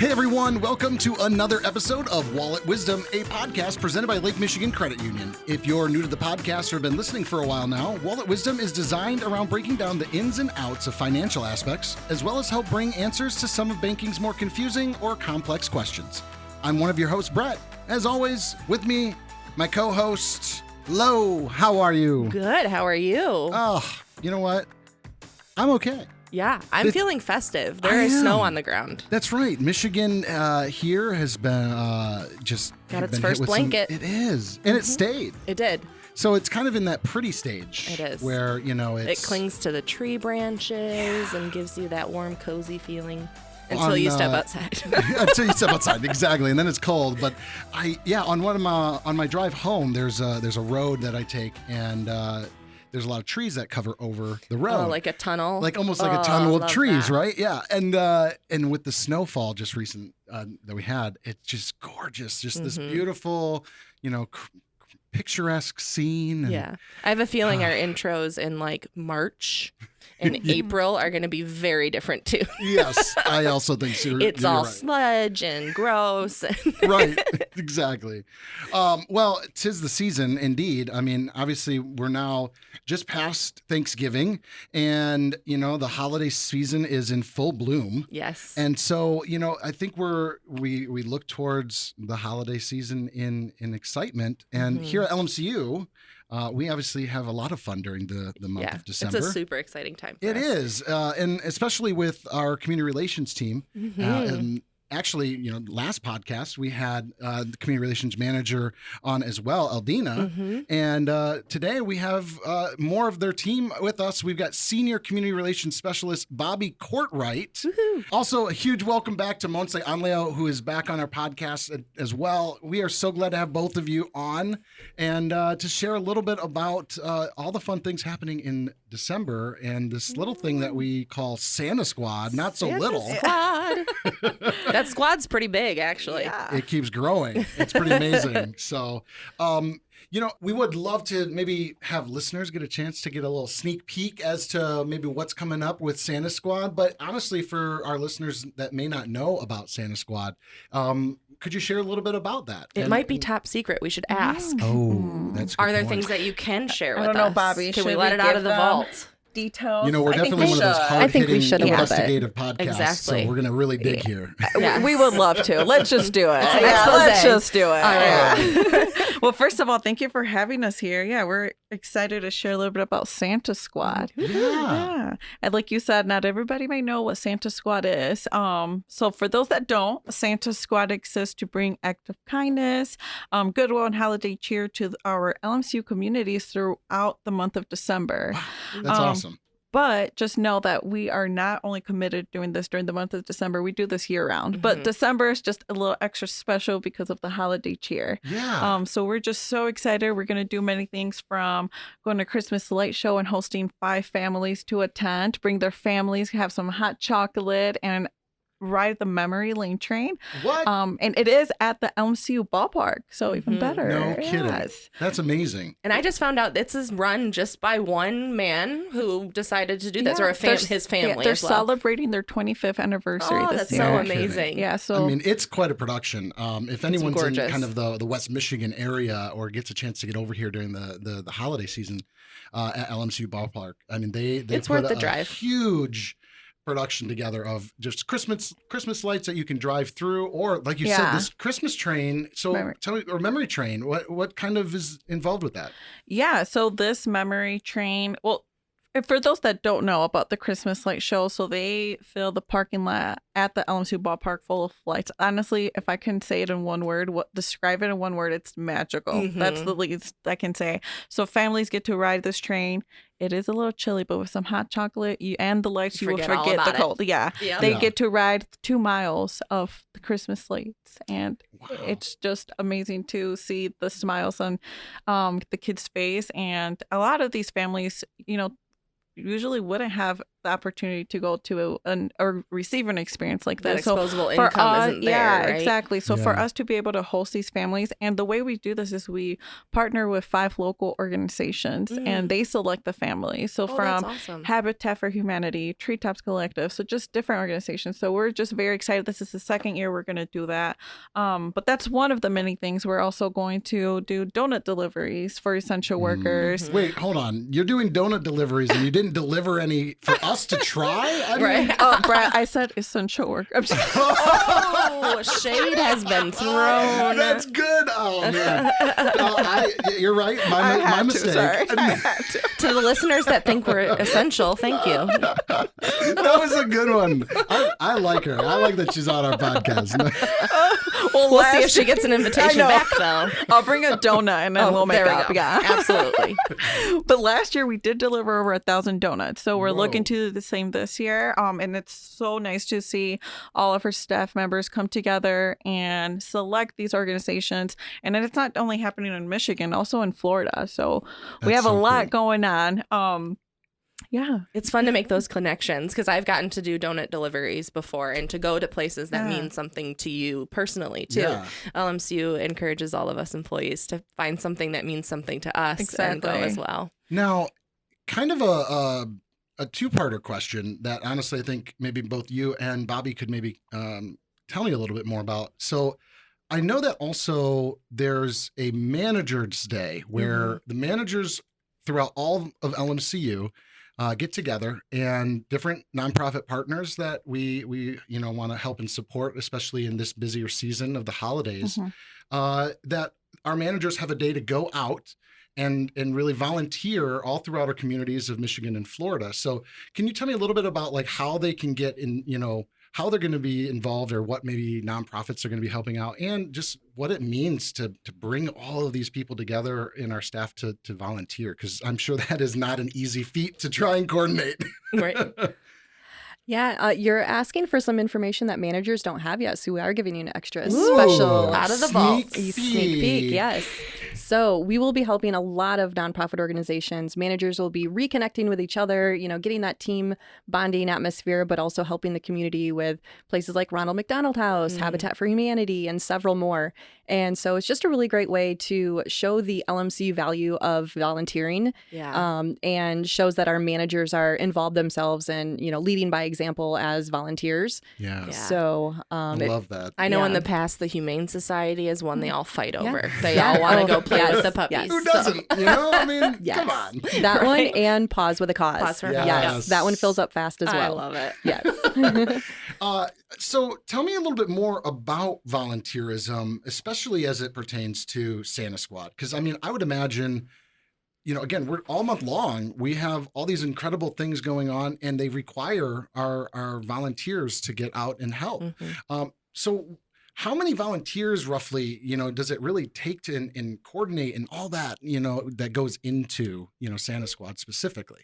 Hey everyone, welcome to another episode of Wallet Wisdom, a podcast presented by Lake Michigan Credit Union. If you're new to the podcast or have been listening for a while now, Wallet Wisdom is designed around breaking down the ins and outs of financial aspects, as well as help bring answers to some of banking's more confusing or complex questions. I'm one of your hosts, Brett. As always, with me, my co-host, Lo. How are you? Good. How are you? Oh, you know what? I'm okay. Yeah, I'm feeling festive. There is snow on the ground. That's right. Michigan here has been just got its first blanket. It is, and it stayed. It did. So it's kind of in that pretty stage. It is. Where, it clings to the tree branches and gives you that warm, cozy feeling until you step outside. Until you step outside, exactly, and then it's cold. But on my drive home, there's a road that I take, and there's a lot of trees that cover over the road. Oh, like a tunnel? Like almost like a tunnel of trees, right? Yeah. And with the snowfall just recent that we had, it's just gorgeous. Just this beautiful, picturesque scene. Yeah. I have a feeling our intros in like March and April are going to be very different too. Yes, I also think so. It's all right. Sludge and gross. Right, exactly. Well, 'tis the season indeed. I mean, obviously we're now just past Thanksgiving, and the holiday season is in full bloom. Yes. And so, I think we look towards the holiday season in excitement. And here at LMCU, we obviously have a lot of fun during the month of December. It's a super exciting time for us. It is, and especially with our community relations team. And actually, last podcast we had the community relations manager on as well, Aldina. And today we have more of their team with us. We've got senior community relations specialist Bobbi Courtwright. Also, a huge welcome back to Monse Anleo, who is back on our podcast as well. We are so glad to have both of you on and to share a little bit about all the fun things happening in December and this little thing that we call Santa Squad. Not so little. Squad. That squad's pretty big, actually. Yeah. It keeps growing. It's pretty amazing. So, we would love to maybe have listeners get a chance to get a little sneak peek as to maybe what's coming up with Santa Squad. But honestly, for our listeners that may not know about Santa Squad, could you share a little bit about that? It might be top secret. We should ask. Oh, that's good. Are there point. things that you can share with us? I don't know, Bobbi. Can we let it out of the vault? Details. We're definitely one of those hard-hitting investigative podcasts. Exactly. So we're going to really dig here. Yes. We would love to. Let's just do it. Let's just do it. All right. Well, first of all, thank you for having us here. Yeah, we're excited to share a little bit about Santa Squad. Yeah. And like you said, not everybody may know what Santa Squad is. So for those that don't, Santa Squad exists to bring acts of kindness, goodwill, and holiday cheer to our LMCU communities throughout the month of December. Wow. That's awesome. But just know that we are not only committed doing this during the month of December, we do this year round. But December is just a little extra special because of the holiday cheer. Yeah. So we're just so excited. We're going to do many things, from going to Christmas light show and hosting 5 families to attend, bring their families, have some hot chocolate, and ride the memory lane train. What? And it is at the LMCU ballpark, so even better. No kidding. Yes. That's amazing. And I just found out this is run just by one man who decided to do this, or his family. They're as well. celebrating their 25th anniversary this year. So amazing. Yeah, so I mean, it's quite a production. If anyone's in gorgeous. kind of the West Michigan area or gets a chance to get over here during the holiday season at LMCU ballpark, I mean, they it's put worth the a drive. huge production together of just Christmas lights that you can drive through, or like you said, this Christmas train. So tell me, or memory train, what kind of is involved with that? Yeah, so this memory train, well, for those that don't know about the Christmas light show, so they fill the parking lot at the LMCU ballpark full of lights. Honestly, if I can say it in one word, describe it in one word, it's magical. That's the least I can say. So families get to ride this train. It is a little chilly, but with some hot chocolate and the lights, you will forget the cold. Yeah. They get to ride 2 miles of the Christmas lights, and it's just amazing to see the smiles on the kids' face. And a lot of these families, usually wouldn't have the opportunity to go to or receive an experience like That this. So disposable for income us, isn't there, yeah, right? exactly. So for Yeah. us to be able to host these families, and the way we do this is we partner with 5 local organizations, and they select the families. So Oh, from that's awesome. Habitat for Humanity, Treetops Collective, so just different organizations. So we're just very excited. This is the second year we're going to do that. But that's one of the many things. We're also going to do donut deliveries for essential workers. Wait, hold on. You're doing donut deliveries and you didn't deliver any for us to try? I mean, Right. Oh, Brad, I said essential work. I'm just- Oh, shade has been thrown. That's good. Oh, man. You're right. I My had to, mistake. sorry. I had to. To the listeners that think we're essential, thank you. That was a good one. I like her. I like that she's on our podcast. Well, We'll see if she gets an invitation know. back, though. I'll bring a donut and then we'll make there we up. go. Yeah. Absolutely. But last year we did deliver over 1,000 donuts, so we're Whoa. looking to do the same this year. And it's so nice to see all of our staff members come together and select these organizations. And then it's not only happening in Michigan, also in Florida. So we That's have a so lot cool. going on. Yeah. It's fun to make those connections because I've gotten to do donut deliveries before and to go to places that mean something to you personally, too. Yeah. LMCU encourages all of us employees to find something that means something to us and go Exactly. as well. Now, kind of a two-parter question that honestly I think maybe both you and Bobbi could maybe tell me a little bit more about. So I know that also there's a Manager's Day where the managers throughout all of LMCU get together, and different nonprofit partners that we want to help and support, especially in this busier season of the holidays, that our managers have a day to go out and really volunteer all throughout our communities of Michigan and Florida. So can you tell me a little bit about like how they can get in, how they're going to be involved, or what maybe nonprofits are going to be helping out, and just what it means to bring all of these people together in our staff to volunteer? Because I'm sure that is not an easy feat to try and coordinate. Right. Yeah, you're asking for some information that managers don't have yet, so we are giving you an extra Ooh, special Out of the vault. sneak sneak peek. Yes. So we will be helping a lot of nonprofit organizations. Managers will be reconnecting with each other, getting that team bonding atmosphere, but also helping the community with places like Ronald McDonald House, Habitat for Humanity, and several more. And so it's just a really great way to show the LMC value of volunteering, Yeah. and shows that our managers are involved themselves and, leading by example as volunteers. Yeah. Yeah. So I love that. I know in Yeah. the past, the Humane Society is one they all fight Yeah. over. They Yeah. all want to Oh, go play yes, with the puppies. yes. Who so- doesn't? I mean, Yes. come on. That Right. one and Pause with a Cause. Pause for a Yes. Cause. Yes, that one fills up fast as I well. love it. Yes. So tell me a little bit more about volunteerism, especially as it pertains to Santa Squad. Because I would imagine, again, we're all month long. We have all these incredible things going on, and they require our volunteers to get out and help. So how many volunteers roughly, does it really take to and coordinate and all that, that goes into, Santa Squad specifically?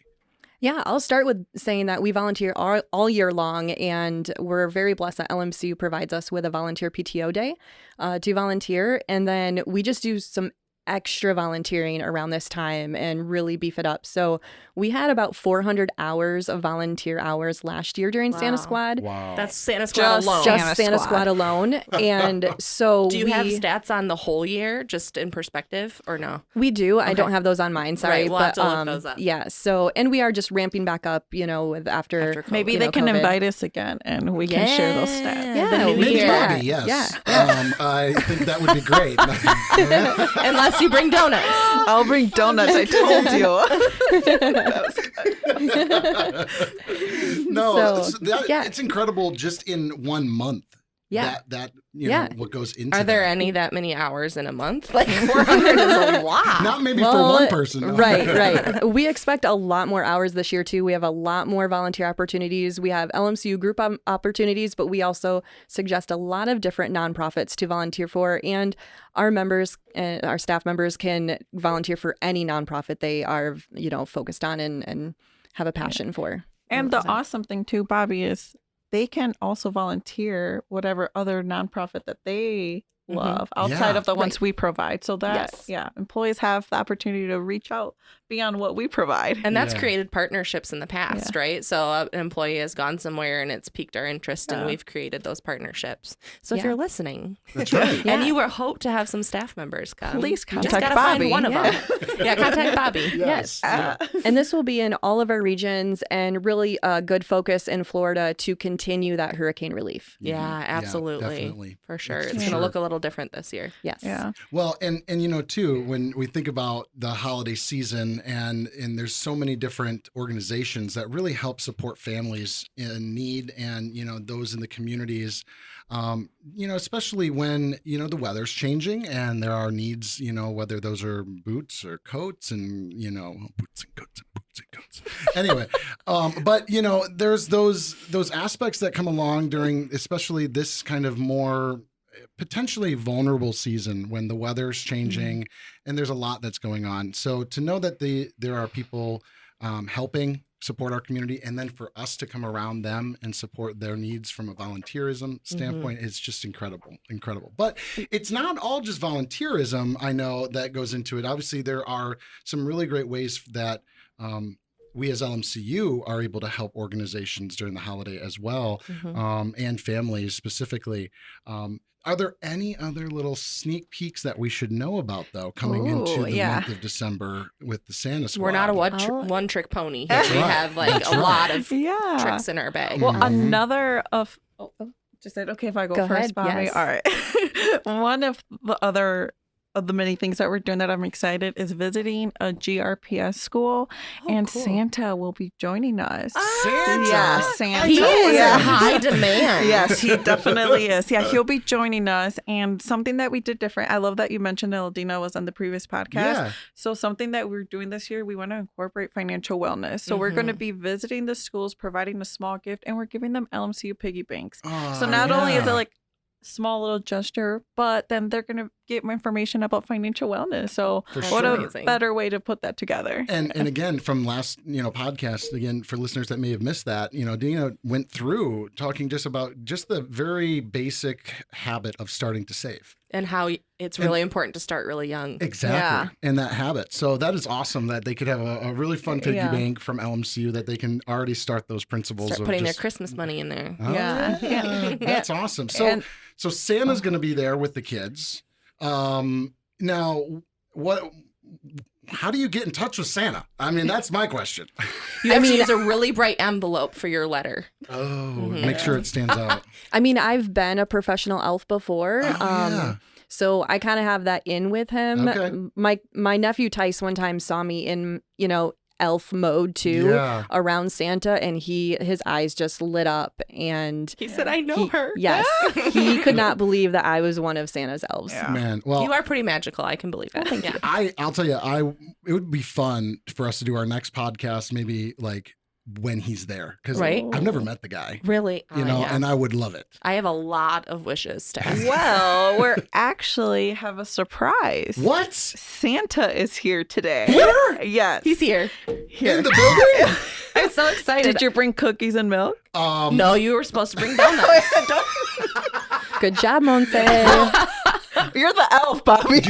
Yeah, I'll start with saying that we volunteer all year long, and we're very blessed that LMCU provides us with a volunteer PTO day to volunteer. And then we just do some extra volunteering around this time and really beef it up. So we had about 400 hours of volunteer hours last year during Santa Wow. Squad. Wow. That's Santa Squad alone. Just Santa Squad alone. And so Do you have stats on the whole year, just in perspective, or no? We do. I don't have those on mine. Sorry. Right, we'll have to look those up. Yeah. So, and we are just ramping back up, with after COVID. Maybe they can COVID. invite us again and we can share those stats. Yeah, The new we- Maybe year. Bobby, yes. I think that would be great. Unless you bring donuts. I'll bring donuts. I told you. No, So, that, it's incredible just in 1 month. Yeah. That Yeah. what goes into Are there that. that many hours in a month? Like 400 is a lot. Not maybe for one person. No. Right. We expect a lot more hours this year, too. We have a lot more volunteer opportunities. We have LMCU group opportunities, but we also suggest a lot of different nonprofits to volunteer for. And our members, our staff members can volunteer for any nonprofit they are, focused on and have a passion for. And the awesome thing too, Bobbi, is they can also volunteer whatever other nonprofit that they love outside Yeah. of the ones we provide. So that, Yes. employees have the opportunity to reach out beyond what we provide. And that's Yeah. created partnerships in the past, right? So an employee has gone somewhere and it's piqued our interest, and we've created those partnerships. So if Yeah. you're listening, That's right. and you were hope to have some staff members come, Please you just contact gotta Bobbi. find one of them. Yeah, contact Bobbi. Yes. Yeah. And this will be in all of our regions, and really a good focus in Florida to continue that hurricane relief. Yeah, absolutely. definitely. For sure. For It's going to look a little different this year. Yes. Yeah. Well, and too, when we think about the holiday season, and there's so many different organizations that really help support families in need, and those in the communities, especially when the weather's changing and there are needs, whether those are boots or coats, and boots and coats and boots and coats. Anyway, but there's those aspects that come along during, especially this kind of more potentially vulnerable season when the weather's changing and there's a lot that's going on. So to know that there are people helping support our community, and then for us to come around them and support their needs from a volunteerism standpoint is just incredible. But it's not all just volunteerism, I know, that goes into it. Obviously, there are some really great ways that we as LMCU are able to help organizations during the holiday as well, and families specifically. Are there any other little sneak peeks that we should know about, though, coming into the month of December with the Santa Squad? We're not a one-trick pony. That's We right. have like That's a right. lot of Yeah. tricks in our bag. Well, Mhm. another of just said, okay, if I go first, ahead, Bobbi. yes. All right. One of the many things that we're doing that I'm excited is visiting a GRPS school, and cool. Santa will be joining us. Santa? Yeah, Santa. He is Yeah. in high demand. Yes, he definitely is. Yeah, he'll be joining us. And something that we did different, I love that you mentioned Eldina was on the previous podcast. Yeah. So something that we're doing this year, we want to incorporate financial wellness. So we're going to be visiting the schools, providing a small gift, and we're giving them LMCU piggy banks. So not only is it like small little gesture, but then they're going to get more information about financial wellness. So For what sure. a Amazing. better way to put that together. And again, from last podcast, again, for listeners that may have missed that, Dina went through talking just about just the very basic habit of starting to save. And how it's really important to start really young. Exactly. And that habit. So that is awesome that they could have a really fun piggy bank from LMCU, that they can already start those principles Start of putting their just, Christmas money in there. Oh, Yeah. yeah. That's awesome. So And- so Santa's going to be there with the kids. Now, how do you get in touch with Santa? I mean, that's my question. You have to use a really bright envelope for your letter. Oh, make sure it stands out. I mean, I've been a professional elf before. Yeah. So I kind of have that in with him. Okay. My nephew Tice one time saw me in, elf mode too, Yeah. around Santa, and his eyes just lit up, and He said, I know her. yes, he could not believe that I was one of Santa's elves. Yeah. Man, well, You are pretty magical. I can believe it. Yeah. I'll tell you, it would be fun for us to do our next podcast, maybe like when he's there, because Right. I've never met the guy, Really? Yeah. and I would love it. I have a lot of wishes to ask. Well, we're actually have a surprise. What? Santa is here today. Here? Yes. He's here. here. In the building? I'm so excited. Did you bring cookies and milk? No, you were supposed to bring donuts. Good job, Monse. You're the elf, Bobbi.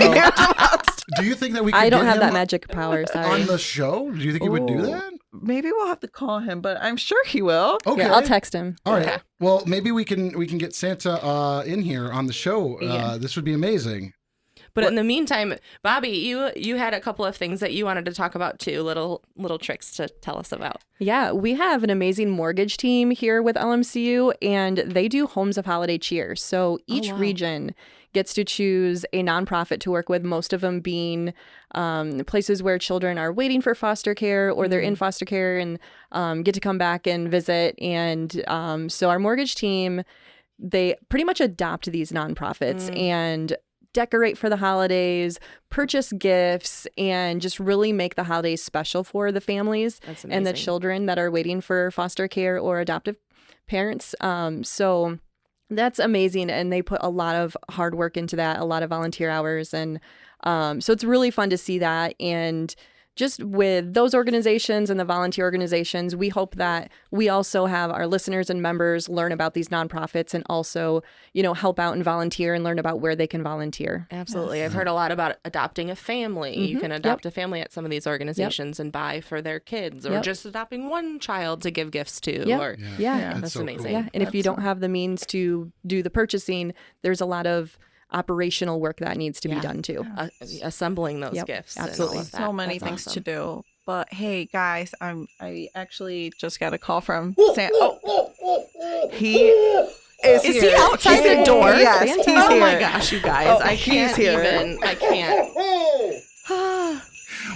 Do you think that we could I don't get have him that magic power. Sorry. on the show? Do you think he would do Ooh. that? Maybe we'll have to call him, but I'm sure he will. Okay. Yeah, I'll text him. All right. Okay. Well, maybe we can get Santa in here on the show. Yeah. This would be amazing. But in the meantime, Bobbi, you had a couple of things that you wanted to talk about too, little tricks to tell us about. Yeah, we have an amazing mortgage team here with LMCU, and they do Homes of Holiday Cheer. So each region gets to choose a nonprofit to work with, most of them being places where children are waiting for foster care or they're in foster care and get to come back and visit. And so our mortgage team, they pretty much adopt these nonprofits and decorate for the holidays, purchase gifts, and just really make the holidays special for the families That's and the amazing. children that are waiting for foster care or adoptive parents. So that's amazing. And they put a lot of hard work into that, a lot of volunteer hours. And so it's really fun to see that. And just with those organizations and the volunteer organizations, we hope that we also have our listeners and members learn about these nonprofits and also, help out and volunteer and learn about where they can volunteer. Absolutely. I've heard a lot about adopting a family. You can adopt a family at some of these organizations and buy for their kids, or just adopting one child to give gifts to. Yep. Or, That's so amazing. cool. Yeah. And if you don't have the means to do the purchasing, there's a lot of operational work that needs to be done too. Assembling those gifts. Absolutely. And all of that. So many That's things awesome. to do. But hey, guys, I actually just got a call from Sam. He is Is here. he outside the door? Yes, Santa. he's Oh here. my gosh, you guys. I can't here. even. I can't.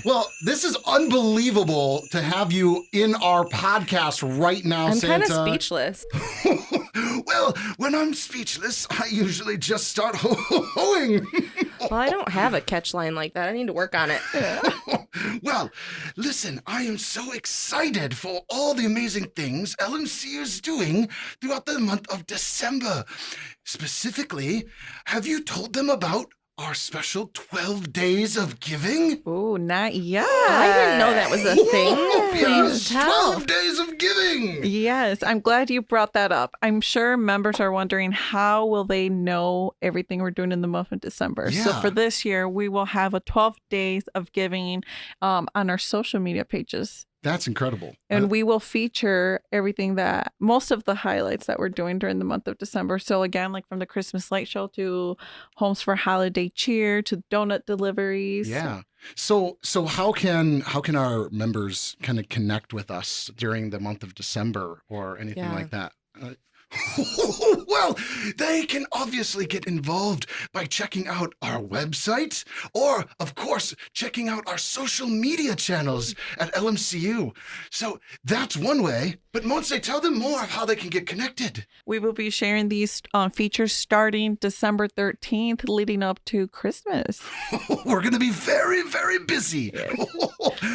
Well, this is unbelievable to have you in our podcast right now, I'm Santa. kind of speechless. Well, when I'm speechless, I usually just start hoing. Well, I don't have a catch line like that. I need to work on it. Well, listen, I am so excited for all the amazing things LMCU is doing throughout the month of December. Specifically, have you told them about our special 12 days of giving? Ooh, not yet. I didn't know that was a thing. Yes, Please tell. 12 days of giving. Yes, I'm glad you brought that up. I'm sure members are wondering how will they know everything we're doing in the month of December. So Yeah. for this year, we will have a 12 days of giving on our social media pages. That's incredible. And we will feature everything most of the highlights that we're doing during the month of December. So again, like from the Christmas light show to Homes for Holiday Cheer to donut deliveries. Yeah. So how can our members kind of connect with us during the month of December or anything Yeah. like that? Well, they can obviously get involved by checking out our website or, of course, checking out our social media channels at LMCU. So that's one way. But Monse, tell them more of how they can get connected. We will be sharing these features starting December 13th, leading up to Christmas. We're going to be very, very busy.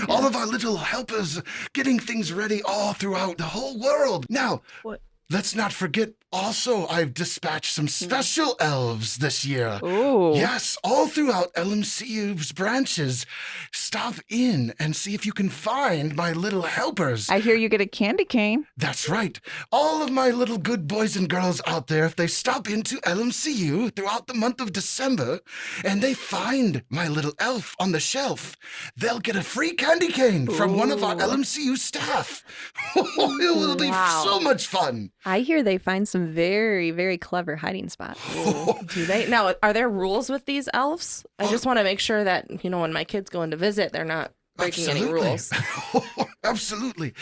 All of our little helpers getting things ready all throughout the whole world. Now, What? let's not forget also, I've dispatched some special elves this year. Ooh. Yes, all throughout LMCU's branches. Stop in and see if you can find my little helpers. I hear you get a candy cane. That's right. All of my little good boys and girls out there, if they stop into LMCU throughout the month of December and they find my little elf on the shelf, they'll get a free candy cane from one of our LMCU staff. It will be so much fun. I hear they find some very, very clever hiding spots. Do they? Now, are there rules with these elves? I just want to make sure that, when my kids go in to visit, they're not breaking any rules. Absolutely.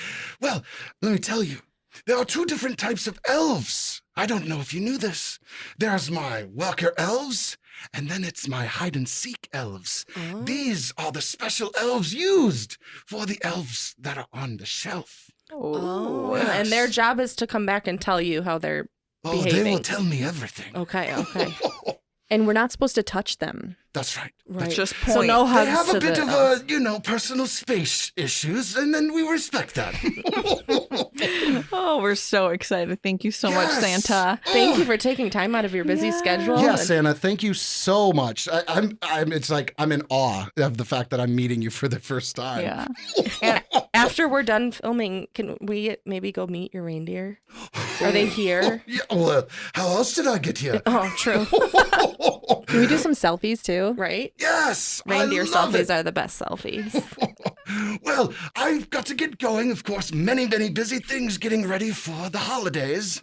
Well, let me tell you, there are two different types of elves. I don't know if you knew this. There's my worker elves, and then it's my hide and seek elves. These are the special elves used for the elves that are on the shelf. Oh, yes. and their job is to come back and tell you how they're behaving. They will tell me everything. Okay. And we're not supposed to touch them. That's right. Right. Just So point. no They hugs have to a bit the of elves. personal space issues, and then we respect that. Oh, we're so excited. Thank you so much, Yes. Santa. Thank you for taking time out of your busy schedule. Yes, Anna, thank you so much. It's like I'm in awe of the fact that I'm meeting you for the first time. Yeah. And after we're done filming, can we maybe go meet your reindeer? Are they here? Yeah, well, how else did I get here? Oh, true. Can we do some selfies too? Right? Yes, Reindeer I love selfies it. are the best selfies. Well, I've got to get going. Of course, many, many busy things getting ready for the holidays.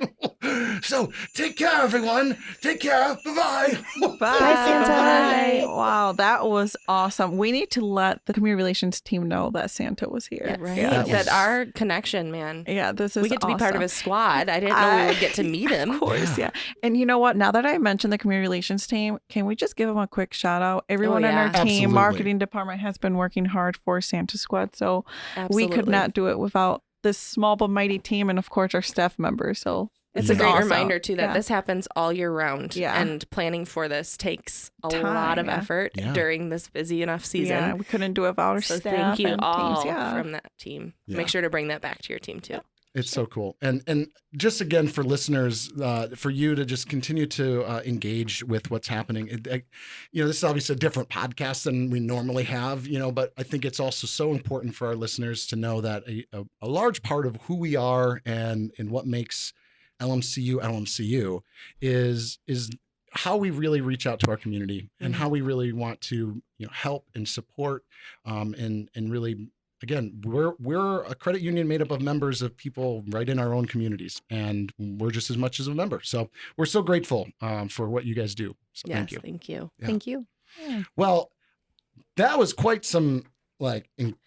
So take care, everyone. Take care. Bye-bye. Bye, Santa. Bye. Wow, that was awesome. We need to let the community relations team know that Santa was here. Right? That was- That our connection, man. Yeah, this is We get to be part of awesome. his squad. I didn't know we would get to meet him. Of course, yeah. And you know what? Now that I mentioned the community relations team, can we just give them a quick shout out? Everyone in yeah. our team, Absolutely. marketing department has been working hard for Santa Squad. So we could Absolutely. not do it without this small but mighty team and, of course, our staff members. So It's this a is great awesome. reminder, too, that Yeah. this happens all year round. Yeah. And planning for this takes a Time, lot of yeah. effort Yeah. during this busy enough season. Yeah, we couldn't do it without our So staff thank you and all teams. Yeah. from that team. Yeah. Make sure to bring that back to your team, too. It's so cool. And just again for listeners, for you to just continue to engage with what's happening. This is obviously a different podcast than we normally have, but I think it's also so important for our listeners to know that a large part of who we are and what makes LMCU is how we really reach out to our community and how we really want to help and support and really. Again, we're a credit union made up of members of people right in our own communities, and we're just as much as a member. So we're so grateful for what you guys do. So yes, thank you. Thank you. Yeah. Thank you. Yeah. Well, that was quite some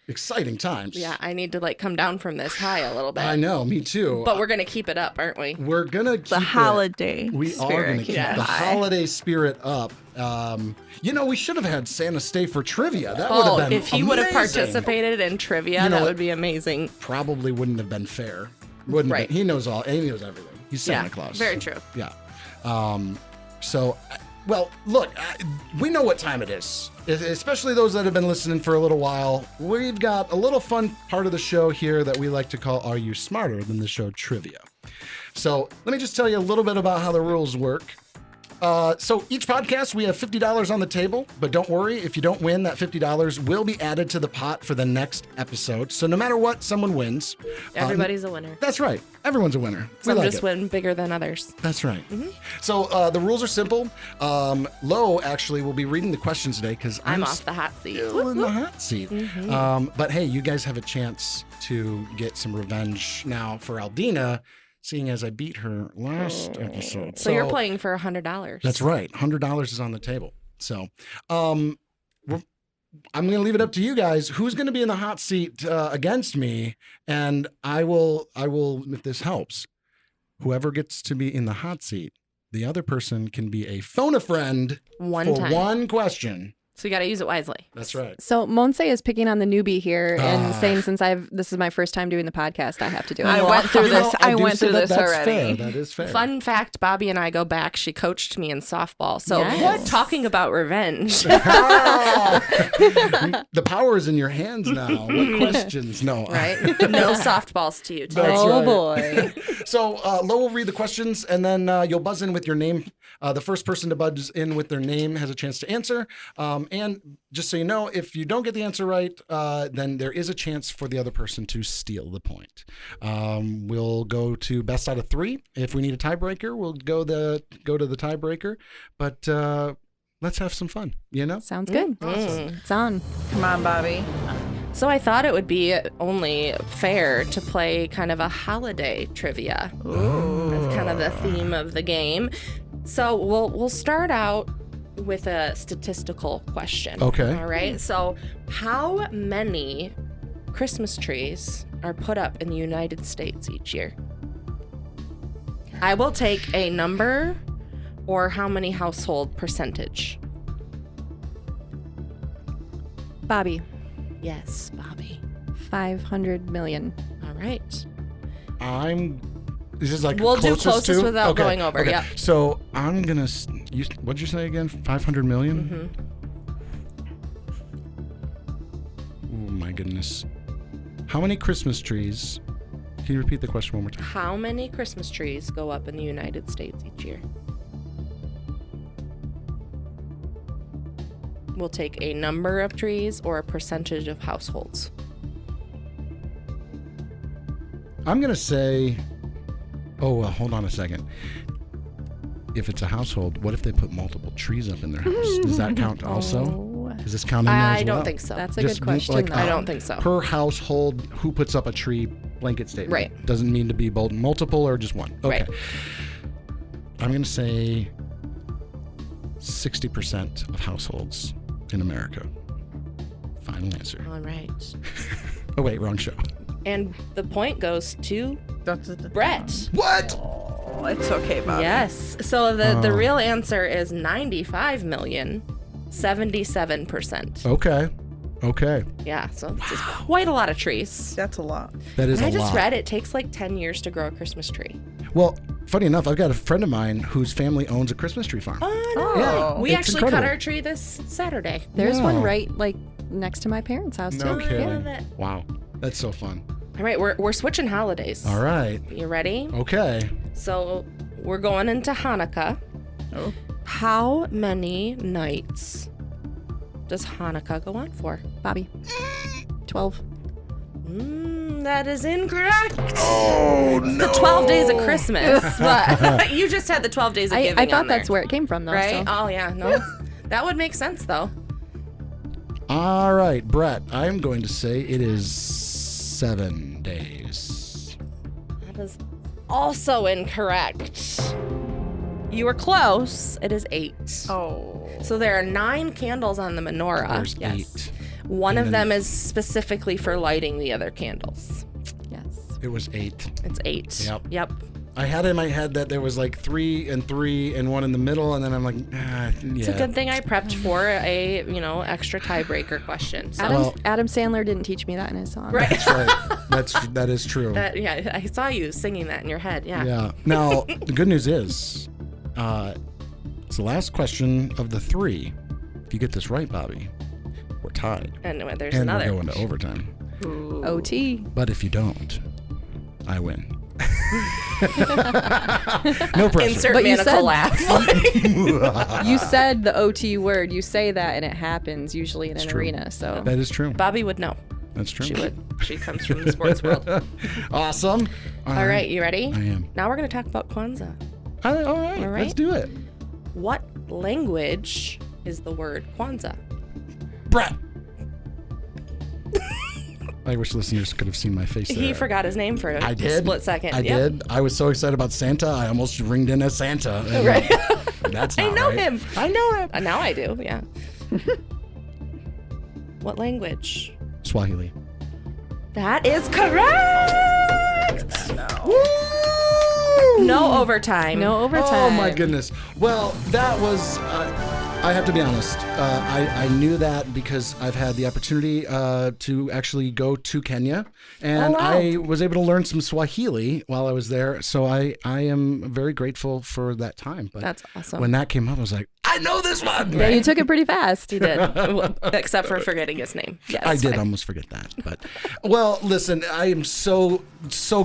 exciting times. Yeah, I need to come down from this high a little bit. I know, me too. But we're gonna keep it up, aren't we? We're gonna keep The holiday. We are spirit gonna keep keep the high. holiday spirit up. We should have had Santa stay for trivia. That would have been if he would have amazing. participated in trivia, that would be amazing. Probably wouldn't have been fair. Wouldn't have Right. been. He knows everything. He's Santa Claus. Very true. Yeah. Well, look, we know what time it is, especially those that have been listening for a little while. We've got a little fun part of the show here that we like to call Are You Smarter Than the Show Trivia? So let me just tell you a little bit about how the rules work. So each podcast, we have $50 on the table, but don't worry, if you don't win, that $50 will be added to the pot for the next episode. So no matter what, someone wins. Everybody's a winner. That's right. Everyone's a winner. We Some like just it. win bigger than others. That's right. So the rules are simple. Lo actually will be reading the questions today because I'm off the hot seat. still in the hot seat. But hey, you guys have a chance to get some revenge now for Aldina, seeing as I beat her last episode. So you're playing for $100. That's right. $100 is on the table. So I'm going to leave it up to you guys. Who's going to be in the hot seat against me? And I will, if this helps, whoever gets to be in the hot seat, the other person can be a phone-a-friend One for time. one question. So you got to use it wisely. That's right. So Monse is picking on the newbie here and saying since this is my first time doing the podcast, I have to do it. I went through this. I went through this that's already. Fair. That is fair. Fun fact, Bobbi and I go back. She coached me in softball. So Yes. talking about revenge. The power is in your hands now. What questions? No. Right? No softballs to you today. That's Oh right. boy. So Lo will read the questions, and then you'll buzz in with your name. The first person to buzz in with their name has a chance to answer. And just so you know, if you don't get the answer right, then there is a chance for the other person to steal the point. We'll go to best out of 3. If we need a tiebreaker, we'll go to the tiebreaker. But let's have some fun, Sounds good. It's on. Come on, Bobby. So I thought it would be only fair to play kind of a holiday trivia. That's kind of the theme of the game. So we'll start out with a statistical question. Okay. All right. So how many Christmas trees are put up in the United States each year? I will take a number or how many household percentage. Bobby, Yes, Bobby. 500 million. All right. This is like We'll do closest closest to? without Okay, going over, okay. yeah. So I'm gonna. What'd you say again? 500 million? Oh my goodness! How many Christmas trees? Can you repeat the question one more time? How many Christmas trees go up in the United States each year? We'll take a number of trees or a percentage of households. I'm gonna say. Oh, well, hold on a second. If it's a household, what if they put multiple trees up in their house? Does that count also? Oh, Does this count in there as I don't well? think so. that's a Just good question. like, though. I don't think so. Per household, who puts up a tree blanket statement? Right. Doesn't mean to be both multiple or just one. Okay. Right. I'm going to say 60% of households in America. Final answer. All right. Oh, wait, wrong show. And the point goes to Brett. What? Oh, it's okay, Bobby. Yes. So the real answer is 95 million, 77%. Okay. Yeah, so it's quite a lot of trees. That's a lot. That is And a I just lot. read it takes like 10 years to grow a Christmas tree. Well, funny enough, I've got a friend of mine whose family owns a Christmas tree farm. Oh, Yeah, we it's actually incredible. cut our tree this Saturday. There's Wow. one right next to my parents' house No too. kidding. love it. Wow. That's so fun. All right, we're switching holidays. All right. You ready? Okay. So we're going into Hanukkah. Oh. How many nights does Hanukkah go on for? Bobby. 12. That is incorrect. Oh, It's the 12 days of Christmas. But you just had the 12 days of giving I thought on there, that's where it came from, though. right? So. Oh, yeah. No. That would make sense, though. All right, Brett, I'm going to say it is 7 days. That is also incorrect. You were close. It is 8. Oh. So there are 9 candles on the menorah. There's Yes. 8. One And of then- them is specifically for lighting the other candles. Yes. It was 8. It's 8. Yep. I had in my head that there was like 3 and 3 and 1 in the middle, and then I'm like, yeah. It's a good thing I prepped for a, extra tiebreaker question. So Adam Sandler didn't teach me that in his song. Right. That's right. That is true. I saw you singing that in your head. Yeah. Yeah. Now, the good news is, it's the last question of the 3. If you get this right, Bobby, we're tied. And there's And another. we're going to overtime. Ooh. OT. But if you don't, I win. No pressure. Insert But you manacle said- laugh. You said the OT word. You say that, and it happens usually in an true. arena. So That is true. Bobby would know. That's true. She would. She comes from the sports world. Awesome. All right, you ready? I am. Now we're going to talk about Kwanzaa. All right. All right. Let's do it. What language is the word Kwanzaa? Brett. I wish listeners could have seen my face there. He forgot his name for a I did. split second. I Yep. did. I was so excited about Santa, I almost ringed in as Santa. And Right. That's I not know right. him. I know him. Now I do, yeah. What language? Swahili. That is correct! No overtime. no overtime. Oh my goodness. Well, that was. I have to be honest. I knew that because I've had the opportunity to actually go to Kenya, and Oh, wow. I was able to learn some Swahili while I was there. So I am very grateful for that time. But That's awesome. when that came up, I was like, I know this one. Yeah, you took it pretty fast. He did, Well, except for forgetting his name. Yes, I did fine. almost forget that, but well, listen, I am so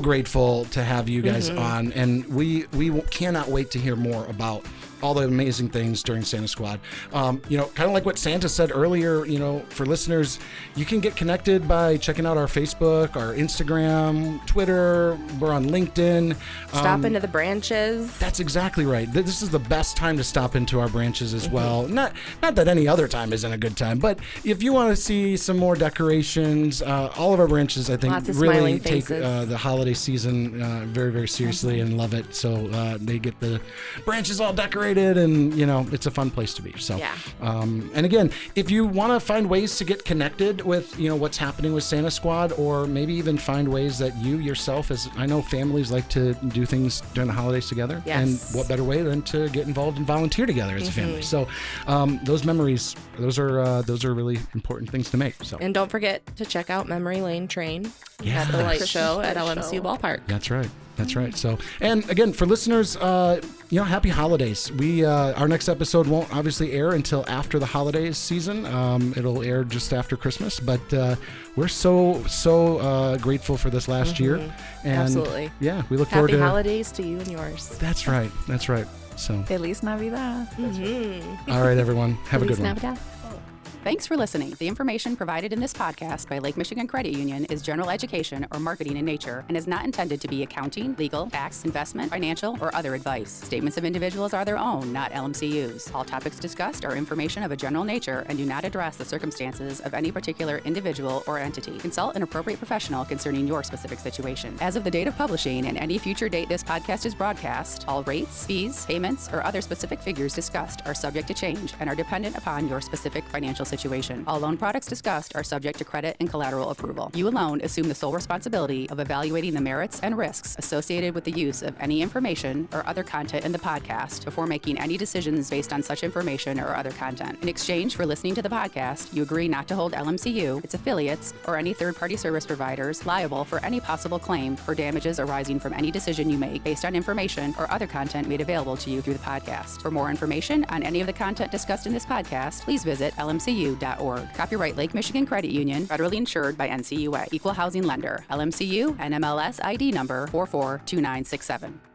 grateful to have you guys on, and we cannot wait to hear more about all the amazing things during Santa Squad. Kind of like what Santa said earlier, for listeners, you can get connected by checking out our Facebook, our Instagram, Twitter. We're on LinkedIn. Stop into the branches. That's exactly right. This is the best time to stop into our branches as well. Not that any other time isn't a good time, but if you want to see some more decorations, all of our branches, I think, Lots of really smiling take faces. the holiday season very, very seriously and love it. So they get the branches all decorated, and it's a fun place to be. So, Yeah. and again, if you want to find ways to get connected with what's happening with Santa Squad, or maybe even find ways that you yourself, as I know families like to do things during the holidays together, Yes. and what better way than to get involved and volunteer together as a family. So those memories, those are really important things to make. So And don't forget to check out Memory Lane Train at the Yes. light show at Light LMCU show. Ballpark. That's right. That's right. So, and again, for listeners, happy holidays. We our next episode won't obviously air until after the holidays season. It'll air just after Christmas, but we're so grateful for this last year. And Absolutely. yeah, we look forward Happy to. holidays to you and yours. That's right. That's right. So, Feliz Navidad. all right, everyone, have a Feliz good one. Navidad. Thanks for listening. The information provided in this podcast by Lake Michigan Credit Union is general education or marketing in nature and is not intended to be accounting, legal, tax, investment, financial, or other advice. Statements of individuals are their own, not LMCU's. All topics discussed are information of a general nature and do not address the circumstances of any particular individual or entity. Consult an appropriate professional concerning your specific situation. As of the date of publishing and any future date this podcast is broadcast, all rates, fees, payments, or other specific figures discussed are subject to change and are dependent upon your specific financial situation. All loan products discussed are subject to credit and collateral approval. You alone assume the sole responsibility of evaluating the merits and risks associated with the use of any information or other content in the podcast before making any decisions based on such information or other content. In exchange for listening to the podcast, you agree not to hold LMCU, its affiliates, or any third-party service providers liable for any possible claim for damages arising from any decision you make based on information or other content made available to you through the podcast. For more information on any of the content discussed in this podcast, please visit LMCU lmcu.org. Copyright Lake Michigan Credit Union, federally insured by NCUA. Equal housing lender. LMCU, NMLS ID number 442967.